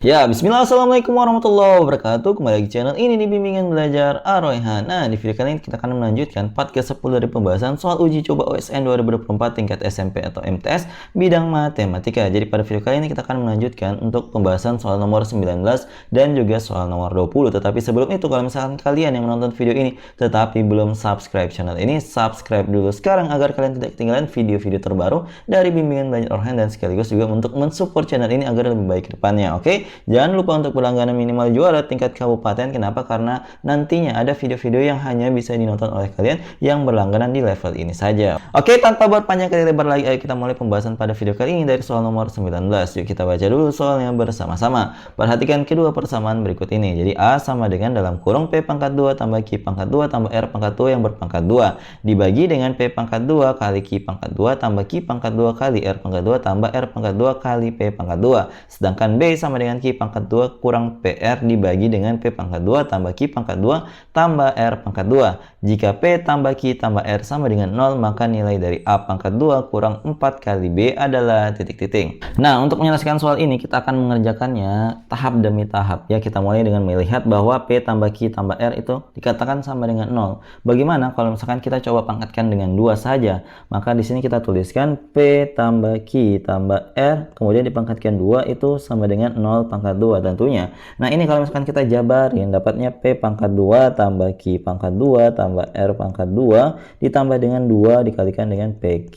Ya, bismillah, assalamualaikum warahmatullahi wabarakatuh. Kembali lagi di channel ini di Bimbingan Belajar Ar-Rayhan. Nah, di video kali ini kita akan melanjutkan part ke-10 dari pembahasan soal uji coba OSN 2024 tingkat SMP atau MTS bidang matematika. Jadi pada video kali ini kita akan melanjutkan untuk pembahasan soal nomor 19 dan juga soal nomor 20. Tetapi sebelum itu, kalau misalkan kalian yang menonton video ini tetapi belum subscribe channel ini, subscribe dulu sekarang agar kalian tidak ketinggalan video-video terbaru dari Bimbingan Belajar Ar-Rayhan dan sekaligus juga untuk mensupport channel ini agar lebih baik ke depannya. Oke? Jangan lupa untuk berlangganan minimal juara tingkat kabupaten. Kenapa? Karena nantinya ada video-video yang hanya bisa dinonton oleh kalian yang berlangganan di level ini saja. Oke, tanpa berpanjang kali lebar lagi, ayo kita mulai pembahasan pada video kali ini dari soal nomor 19. Yuk kita baca dulu soalnya bersama-sama. Perhatikan kedua persamaan berikut ini. Jadi A sama dengan dalam kurung P pangkat 2 tambah Q pangkat 2 tambah R pangkat 2 yang berpangkat 2 dibagi dengan P pangkat 2 kali Q pangkat 2 tambah Q pangkat 2 kali R pangkat 2 tambah R pangkat 2 kali P pangkat 2. Sedangkan B sama dengan Q pangkat 2 kurang PR dibagi dengan P pangkat 2 tambah Q pangkat 2 tambah R pangkat 2. Jika P tambah Q tambah R sama dengan 0, maka nilai dari A pangkat 2 kurang 4 kali B adalah titik-titik. Nah, untuk menyelesaikan soal ini kita akan mengerjakannya tahap demi tahap. Ya, kita mulai dengan melihat bahwa P tambah Q tambah R itu dikatakan sama dengan 0. Bagaimana kalau misalkan kita coba pangkatkan dengan 2 saja? Maka di sini kita tuliskan P tambah Q tambah R, kemudian dipangkatkan 2 itu sama dengan 0 pangkat 2 tentunya. Nah, ini kalau misalkan kita jabarin dapatnya P pangkat 2 tambah Q pangkat 2 tambah R pangkat 2 ditambah dengan 2 dikalikan dengan PQ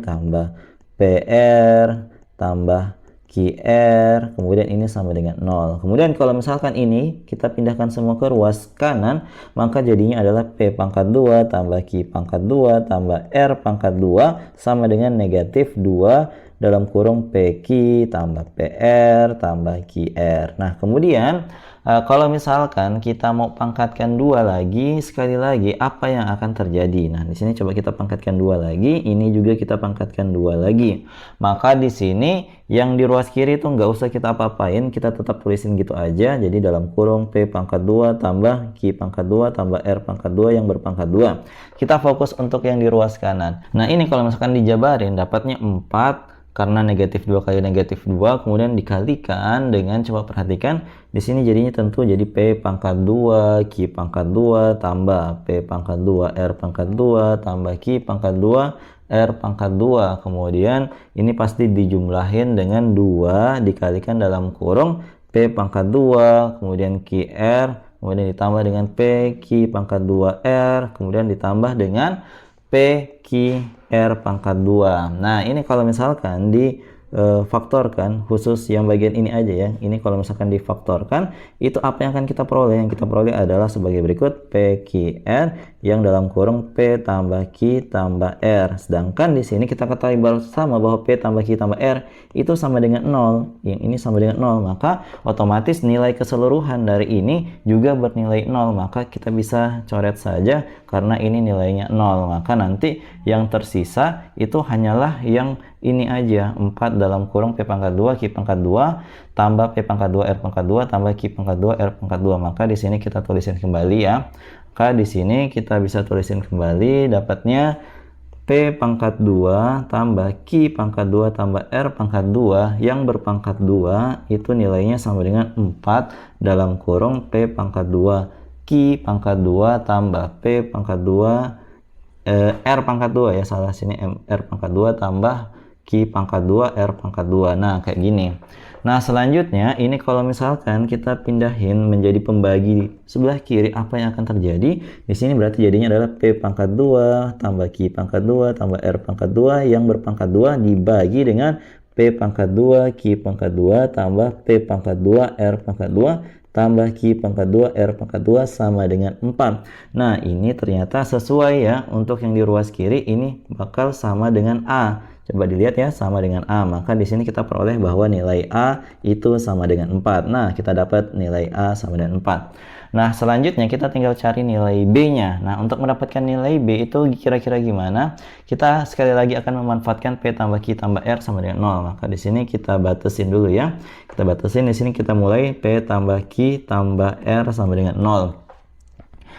tambah PR tambah QR, kemudian ini sama dengan 0. Kemudian kalau misalkan ini kita pindahkan semua ke ruas kanan, maka jadinya adalah P pangkat 2 tambah Q pangkat 2 tambah R pangkat 2 sama dengan negatif 2 dalam kurung PQ tambah PR tambah QR. Nah, kemudian kalau misalkan kita mau pangkatkan 2 lagi, sekali lagi apa yang akan terjadi? Nah, di sini coba kita pangkatkan 2 lagi, ini juga kita pangkatkan 2 lagi. Maka di sini yang di ruas kiri itu nggak usah kita apa-apain, kita tetap tulisin gitu aja. Jadi dalam kurung P pangkat 2 tambah Q pangkat 2 tambah R pangkat 2 yang berpangkat 2. Kita fokus untuk yang di ruas kanan. Nah, ini kalau misalkan dijabarin dapatnya 4 karena negatif 2 kali negatif 2, kemudian dikalikan dengan, coba perhatikan di sini jadinya tentu jadi P pangkat 2 Q pangkat 2 tambah P pangkat 2 R pangkat 2 tambah Q pangkat 2 R pangkat 2. Kemudian ini pasti dijumlahin dengan 2 dikalikan dalam kurung P pangkat 2 kemudian QR, kemudian ditambah dengan P Q pangkat 2 R, kemudian ditambah dengan P Q R pangkat 2. Nah, ini kalau misalkan difaktorkan, khusus yang bagian ini aja ya. Ini kalau misalkan difaktorkan, itu apa yang akan kita peroleh? Yang kita peroleh adalah sebagai berikut, PQR yang dalam kurung P tambah Q tambah R. Sedangkan di sini kita ketahui bersama bahwa P tambah Q tambah R itu sama dengan 0. Yang ini sama dengan 0, maka otomatis nilai keseluruhan dari ini juga bernilai 0. Maka kita bisa coret saja karena ini nilainya 0. Maka nanti yang tersisa itu hanyalah yang ini aja, 4 dalam kurung P pangkat 2 Q pangkat 2 tambah P pangkat 2 R pangkat 2 tambah Q pangkat 2 R pangkat 2. Maka di sini kita tulisin kembali ya. Maka di sini kita bisa tulisin kembali dapatnya P pangkat 2 tambah Q pangkat 2 tambah R pangkat 2 yang berpangkat 2 itu nilainya sama dengan 4 dalam kurung P pangkat 2 Q pangkat 2 tambah P pangkat 2 R pangkat 2 ya, salah sini R pangkat 2 tambah Q pangkat 2 R pangkat 2. Nah, kayak gini. Nah, selanjutnya ini kalau misalkan kita pindahin menjadi pembagi sebelah kiri, apa yang akan terjadi? Di sini berarti jadinya adalah P pangkat 2 tambah Q pangkat 2 tambah R pangkat 2 yang berpangkat 2 dibagi dengan P pangkat 2 Q pangkat 2 tambah P pangkat 2 R pangkat 2 tambah Q pangkat 2 R pangkat 2 sama dengan 4. Nah, ini ternyata sesuai ya. Untuk yang di ruas kiri ini bakal sama dengan A. Coba dilihat ya, sama dengan A. Maka di sini kita peroleh bahwa nilai A itu sama dengan 4. Nah, kita dapat nilai A sama dengan 4. Nah, selanjutnya kita tinggal cari nilai B-nya. Nah, untuk mendapatkan nilai B itu kira-kira gimana? Kita sekali lagi akan memanfaatkan P tambah Q tambah R sama dengan 0. Maka di sini kita batasin dulu ya. Kita batasin di sini, kita mulai P tambah Q tambah R sama dengan 0.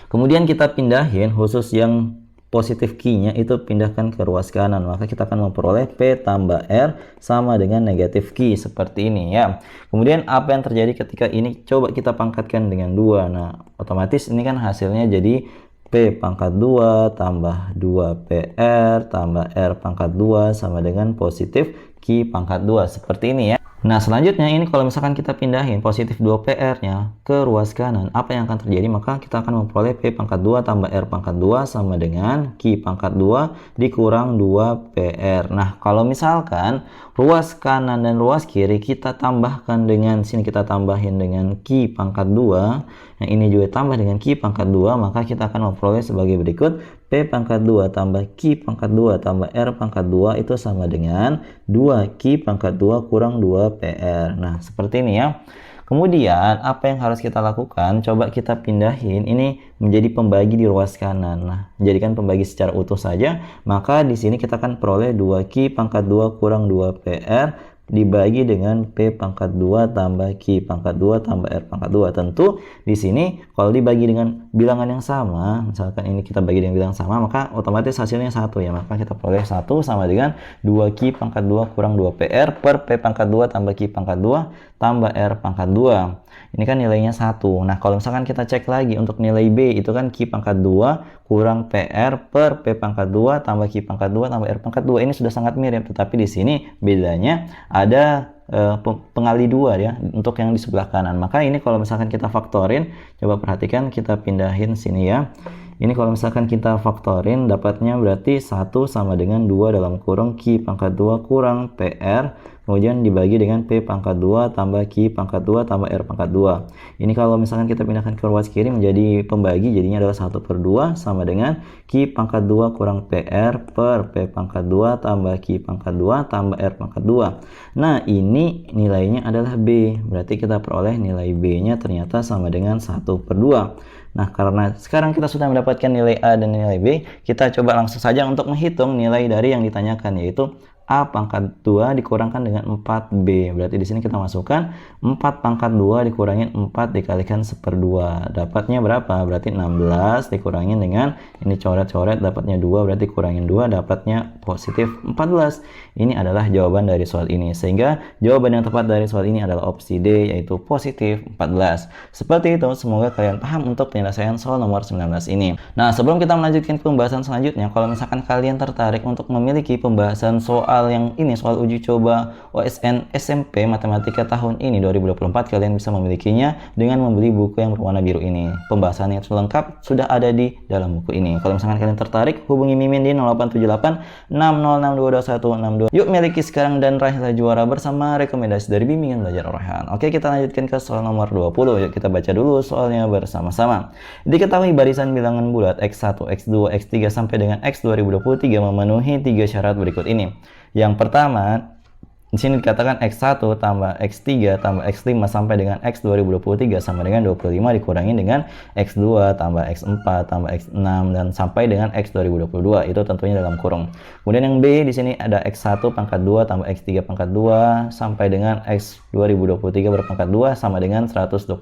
Kemudian kita pindahin khusus yang positif Q-nya itu pindahkan ke ruas kanan, maka kita akan memperoleh P tambah R sama dengan negatif Q seperti ini ya. Kemudian apa yang terjadi ketika ini coba kita pangkatkan dengan 2. Nah, otomatis ini kan hasilnya jadi P pangkat 2 tambah 2PR tambah R pangkat 2 sama dengan positif Q pangkat 2 seperti ini ya. Nah, selanjutnya ini kalau misalkan kita pindahin positif 2PR-nya ke ruas kanan, apa yang akan terjadi? Maka kita akan memperoleh P pangkat 2 tambah R pangkat 2 sama dengan Q pangkat 2 dikurang 2PR. Nah, kalau misalkan ruas kanan dan ruas kiri kita tambahkan dengan sini, kita tambahin dengan Q pangkat 2, nah ini juga tambah dengan Q pangkat 2, maka kita akan memperoleh sebagai berikut. P pangkat 2 tambah Q pangkat 2 tambah R pangkat 2 itu sama dengan 2Q pangkat 2 kurang 2PR. Nah, seperti ini ya. Kemudian, apa yang harus kita lakukan? Coba kita pindahin ini menjadi pembagi di ruas kanan. Nah, jadikan pembagi secara utuh saja. Maka di sini kita akan peroleh 2Q pangkat 2 kurang 2PR dibagi dengan P pangkat 2 tambah Q pangkat 2 tambah R pangkat 2. Tentu di sini kalau dibagi dengan bilangan yang sama, misalkan ini kita bagi dengan bilangan sama, maka otomatis hasilnya 1 ya. Maka kita peroleh 1 sama dengan 2Q pangkat 2 kurang 2PR per P pangkat 2 tambah Q pangkat 2 tambah R pangkat 2. Ini kan nilainya 1. Nah, kalau misalkan kita cek lagi untuk nilai B, itu kan Q pangkat 2 kurang PR per P pangkat 2 tambah Q pangkat 2 tambah R pangkat 2. Ini sudah sangat mirip, tetapi di sini bedanya ada pengali 2 ya untuk yang di sebelah kanan. Maka ini kalau misalkan kita faktorin, coba perhatikan, kita pindahin sini ya. Ini kalau misalkan kita faktorin, dapatnya berarti 1 sama dengan 2 dalam kurung Q pangkat 2 kurang PR, kemudian dibagi dengan P pangkat 2 tambah Q pangkat 2 tambah R pangkat 2. Ini kalau misalkan kita pindahkan ke ruas kiri menjadi pembagi, jadinya adalah 1/2 sama dengan Q pangkat 2 kurang PR per P pangkat 2 tambah Q pangkat 2 tambah R pangkat 2. Nah, ini nilainya adalah B. Berarti kita peroleh nilai B-nya ternyata sama dengan 1/2. Nah, karena sekarang kita sudah mendapatkan nilai A dan nilai B, kita coba langsung saja untuk menghitung nilai dari yang ditanyakan, yaitu A pangkat 2 dikurangkan dengan 4B. Berarti di sini kita masukkan 4 pangkat 2 dikurangin 4 dikalikan 1/2. Dapatnya berapa? Berarti 16 dikurangin dengan ini coret-coret, dapatnya 2, berarti kurangin 2, dapatnya positif 14. Ini adalah jawaban dari soal ini. Sehingga jawaban yang tepat dari soal ini adalah opsi D, yaitu positif 14. Seperti itu, semoga kalian paham untuk penyelesaian soal nomor 19 ini. Nah, sebelum kita melanjutkan ke pembahasan selanjutnya, kalau misalkan kalian tertarik untuk memiliki pembahasan soal yang ini, soal uji coba OSN SMP Matematika tahun ini 2024, kalian bisa memilikinya dengan membeli buku yang berwarna biru ini. Pembahasannya lengkap sudah ada di dalam buku ini. Kalau misalkan kalian tertarik, hubungi Mimin di 0878 606222162. Yuk miliki sekarang dan raihlah juara bersama rekomendasi dari Bimbingan Belajar Ar-Rayhan. Oke, kita lanjutkan ke soal nomor 20. Yuk kita baca dulu soalnya bersama-sama. Diketahui barisan bilangan bulat X1, X2, X3 sampai dengan X 2023 memenuhi 3 syarat berikut ini. Yang pertama, di sini dikatakan X1 tambah X3 tambah X5 sampai dengan X 2023 sama dengan 25 dikurangi dengan X2 tambah X4 tambah X6 dan sampai dengan X 2022. Itu tentunya dalam kurung. Kemudian yang B, di sini ada X1 pangkat 2 tambah X3 pangkat 2 sampai dengan X 2023 berpangkat 2 sama dengan 125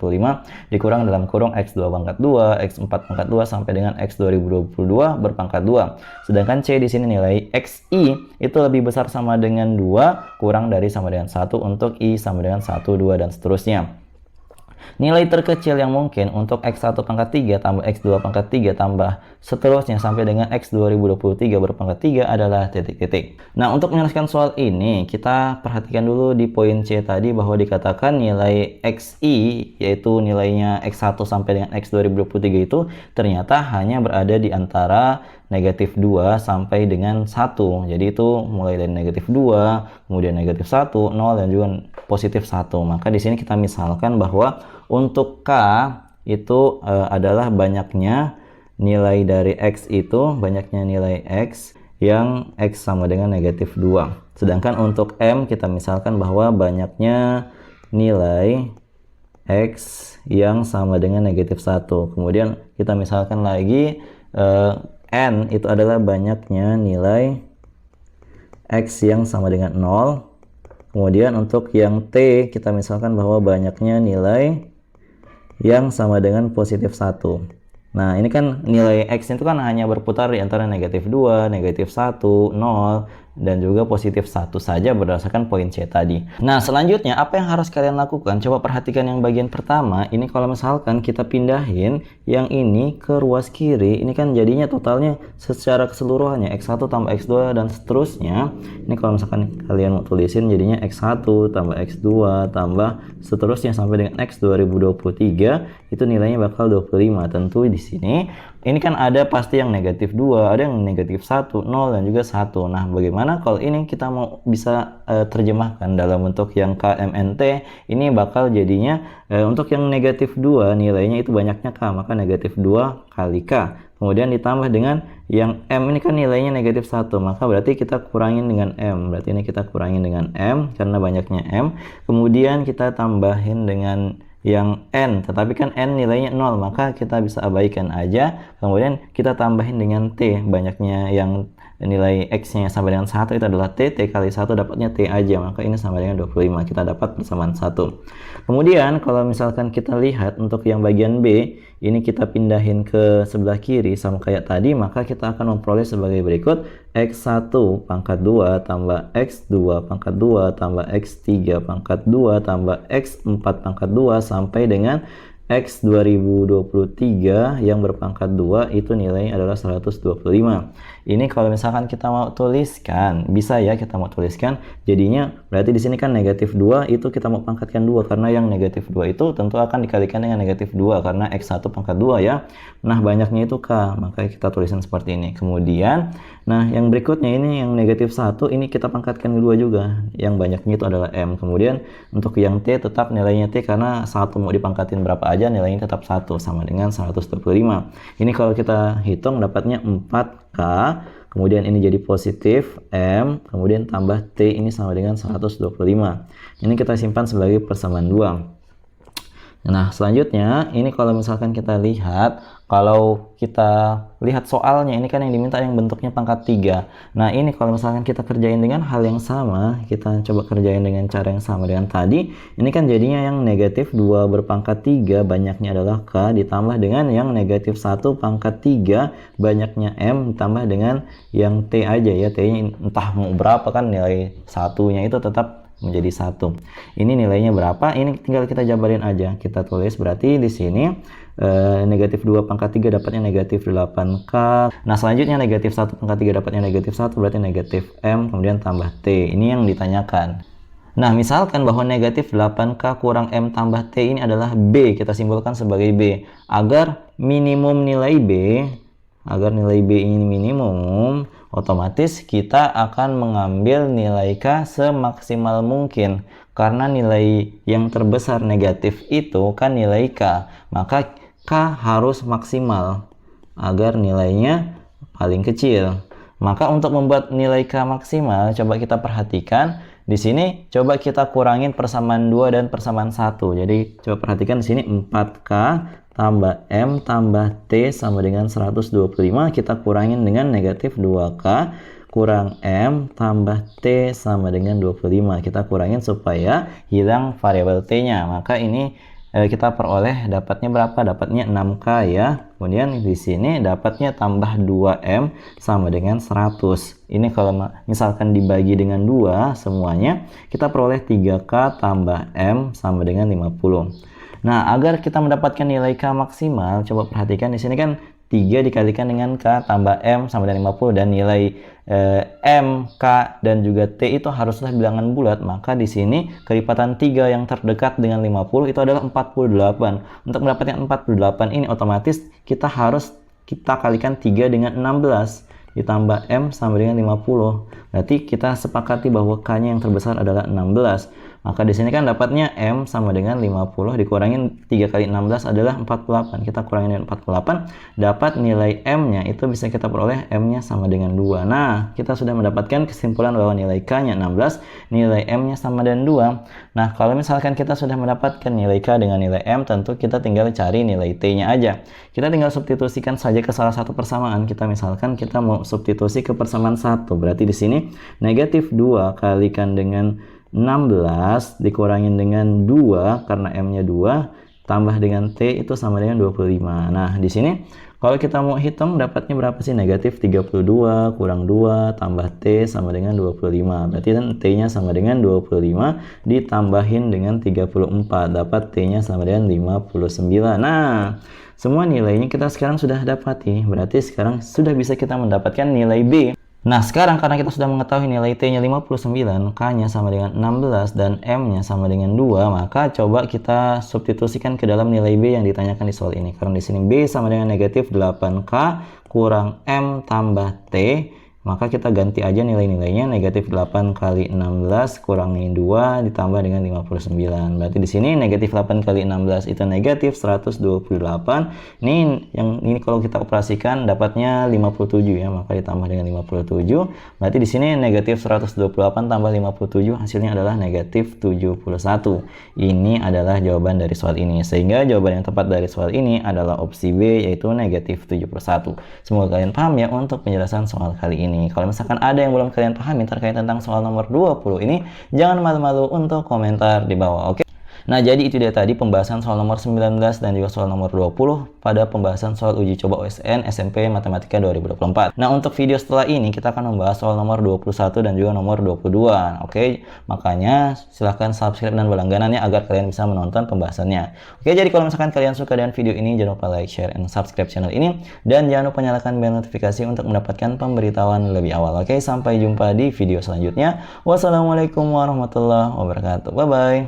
dikurang dalam kurung X2 pangkat 2, X4 pangkat 2 sampai dengan X 2022 berpangkat 2. Sedangkan C di sini nilai XI itu lebih besar sama dengan 2 kurang dari sama dengan 1 untuk I sama dengan 1, 2 dan seterusnya. Nilai terkecil yang mungkin untuk X1 pangkat 3 tambah X2 pangkat 3 tambah seterusnya sampai dengan X 2023 berpangkat 3 adalah titik-titik. Nah, untuk menyelesaikan soal ini, kita perhatikan dulu di poin C tadi bahwa dikatakan nilai XI, yaitu nilainya X1 sampai dengan X 2023 itu ternyata hanya berada di antara negatif 2 sampai dengan 1. Jadi itu mulai dari negatif 2, kemudian negatif 1, 0, dan juga positif 1. Maka di sini kita misalkan bahwa untuk K itu adalah banyaknya nilai dari X itu, banyaknya nilai X yang X sama dengan negatif 2. Sedangkan untuk M kita misalkan bahwa banyaknya nilai X yang sama dengan negatif 1. Kemudian kita misalkan lagi N itu adalah banyaknya nilai X yang sama dengan 0. Kemudian untuk yang T kita misalkan bahwa banyaknya nilai yang sama dengan positif 1. Nah, ini kan nilai X itu kan hanya berputar di antara negatif 2, negatif 1, 0, dan juga positif 1 saja berdasarkan poin C tadi. Nah, selanjutnya apa yang harus kalian lakukan? Coba perhatikan yang bagian pertama. Ini kalau misalkan kita pindahin yang ini ke ruas kiri, ini kan jadinya totalnya secara keseluruhannya X1 tambah X2 dan seterusnya. Ini kalau misalkan kalian mau tulisin jadinya X1 tambah X2 tambah seterusnya sampai dengan X 2023 itu nilainya bakal 25. Tentu di sini ini kan ada pasti yang negatif 2, ada yang negatif 1, 0, dan juga 1. Nah, bagaimana kalau ini kita mau bisa terjemahkan dalam bentuk yang KMNT, ini bakal jadinya untuk yang negatif 2 nilainya itu banyaknya K, maka negatif 2 kali K. Kemudian ditambah dengan yang M ini kan nilainya negatif 1, maka berarti kita kurangin dengan M. Berarti ini kita kurangin dengan M karena banyaknya M. Kemudian kita tambahin dengan yang N, tetapi kan N nilainya 0, maka kita bisa abaikan aja. Kemudian kita tambahin dengan T, banyaknya yang nilai X-nya sama dengan 1 itu adalah T, T kali 1 dapatnya T aja, maka ini sama dengan 25, kita dapat persamaan 1. Kemudian kalau misalkan kita lihat untuk yang bagian B, ini kita pindahin ke sebelah kiri sama kayak tadi, maka kita akan memperoleh sebagai berikut: X1 pangkat 2 tambah X2 pangkat 2 tambah X3 pangkat 2 tambah X4 pangkat 2 sampai dengan X 2023 yang berpangkat 2 itu nilainya adalah 125. Ini kalau misalkan kita mau tuliskan, bisa ya kita mau tuliskan. Jadinya berarti di sini kan negatif 2 itu kita mau pangkatkan 2 karena yang negatif 2 itu tentu akan dikalikan dengan negatif 2 karena X1 pangkat 2 ya. Nah, banyaknya itu K, maka kita tulisan seperti ini. Kemudian, nah yang berikutnya ini yang negatif 1 ini kita pangkatkan 2 juga. Yang banyaknya itu adalah M. Kemudian untuk yang T tetap nilainya T karena 1 mau dipangkatin berapa aja nilainya tetap 1 sama dengan 125. Ini kalau kita hitung dapatnya 4K, kemudian ini jadi positif M, kemudian tambah T ini sama dengan 125. Ini kita simpan sebagai persamaan 2. Nah, selanjutnya ini kalau misalkan kita lihat, kalau kita lihat soalnya ini kan yang diminta yang bentuknya pangkat 3. Nah, ini kalau misalkan kita kerjain dengan hal yang sama, kita coba kerjain dengan cara yang sama dengan tadi. Ini kan jadinya yang negatif 2 berpangkat 3 banyaknya adalah K ditambah dengan yang negatif 1 pangkat 3 banyaknya M ditambah dengan yang T aja ya. T-nya entah mau berapa kan, nilai satunya itu tetap menjadi 1. Ini nilainya berapa? Ini tinggal kita jabarin aja. Kita tulis berarti di sini negatif 2 pangkat 3 dapatnya negatif 8K. Nah, selanjutnya negatif 1 pangkat 3 dapatnya negatif 1 berarti negatif M kemudian tambah T. Ini yang ditanyakan. Nah, misalkan bahwa negatif 8K kurang M tambah T ini adalah B, kita simbolkan sebagai B. Agar minimum nilai B, agar nilai B ini minimum, otomatis kita akan mengambil nilai K semaksimal mungkin. Karena nilai yang terbesar negatif itu kan nilai K. Maka K harus maksimal agar nilainya paling kecil. Maka untuk membuat nilai K maksimal, coba kita perhatikan. Di sini coba kita kurangin persamaan 2 dan persamaan 1. Jadi coba perhatikan di sini 4K tambah M tambah T sama dengan 125, kita kurangin dengan negatif 2K kurang M tambah T sama dengan 25. Kita kurangin supaya hilang variabel T-nya. Maka ini kita peroleh dapatnya berapa? Dapatnya 6K ya. Kemudian di sini dapatnya tambah 2M sama dengan 100. Ini kalau misalkan dibagi dengan 2 semuanya, kita peroleh 3K tambah M sama dengan 50. Nah, agar kita mendapatkan nilai K maksimal, coba perhatikan di sini kan 3 dikalikan dengan K tambah M sama dengan 50 dan nilai M, K, dan juga T itu haruslah bilangan bulat. Maka di sini kelipatan 3 yang terdekat dengan 50 itu adalah 48. Untuk mendapatkan 48 ini otomatis kita kalikan 3 dengan 16 ditambah M sama dengan 50. Berarti kita sepakati bahwa K-nya yang terbesar adalah 16. Maka di sini kan dapatnya M sama dengan 50 dikurangin 3 kali 16 adalah 48. Kita kurangin dengan 48, dapat nilai M-nya itu bisa kita peroleh M-nya sama dengan 2. Nah, kita sudah mendapatkan kesimpulan bahwa nilai K-nya 16, nilai M-nya sama dengan 2. Nah, kalau misalkan kita sudah mendapatkan nilai K dengan nilai M, tentu kita tinggal cari nilai T-nya aja. Kita tinggal substitusikan saja ke salah satu persamaan. Kita misalkan kita mau substitusi ke persamaan 1. Berarti di sini negatif 2 kalikan dengan 16 dikurangin dengan 2 karena M-nya 2 tambah dengan T itu sama dengan 25. Nah, di sini kalau kita mau hitung dapatnya berapa sih? Negatif 32 kurang 2 tambah T sama dengan 25. Berarti kan T-nya sama dengan 25 ditambahin dengan 34. Dapat T-nya sama dengan 59. Nah, semua nilainya kita sekarang sudah dapati. Berarti sekarang sudah bisa kita mendapatkan nilai B. Nah, sekarang karena kita sudah mengetahui nilai T-nya 59, K-nya sama dengan 16, dan M-nya sama dengan 2, maka coba kita substitusikan ke dalam nilai B yang ditanyakan di soal ini. Karena di sini B sama dengan negatif 8K kurang M tambah T, maka kita ganti aja nilai-nilainya. Negatif 8 kali 16 kurangi 2 ditambah dengan 59. Berarti di sini negatif 8 kali 16 itu negatif 128. Ini kalau kita operasikan dapatnya 57 ya, maka ditambah dengan 57. Berarti di sini negatif 128 tambah 57 hasilnya adalah negatif 71. Ini adalah jawaban dari soal ini. Sehingga jawaban yang tepat dari soal ini adalah opsi B, yaitu negatif 71. Semoga kalian paham ya untuk penjelasan soal kali ini. Kalau misalkan ada yang belum kalian pahami terkait tentang soal nomor 20 ini, jangan malu-malu untuk komentar di bawah, oke? Nah, jadi itu dia tadi pembahasan soal nomor 19 dan juga soal nomor 20 pada pembahasan soal uji coba OSN SMP Matematika 2024. Nah, untuk video setelah ini kita akan membahas soal nomor 21 dan juga nomor 22. Oke, makanya silahkan subscribe dan berlangganan ya agar kalian bisa menonton pembahasannya. Oke, jadi kalau misalkan kalian suka dengan video ini, jangan lupa like, share, and subscribe channel ini. Dan jangan lupa nyalakan bel notifikasi untuk mendapatkan pemberitahuan lebih awal. Oke, sampai jumpa di video selanjutnya. Wassalamualaikum warahmatullahi wabarakatuh. Bye-bye.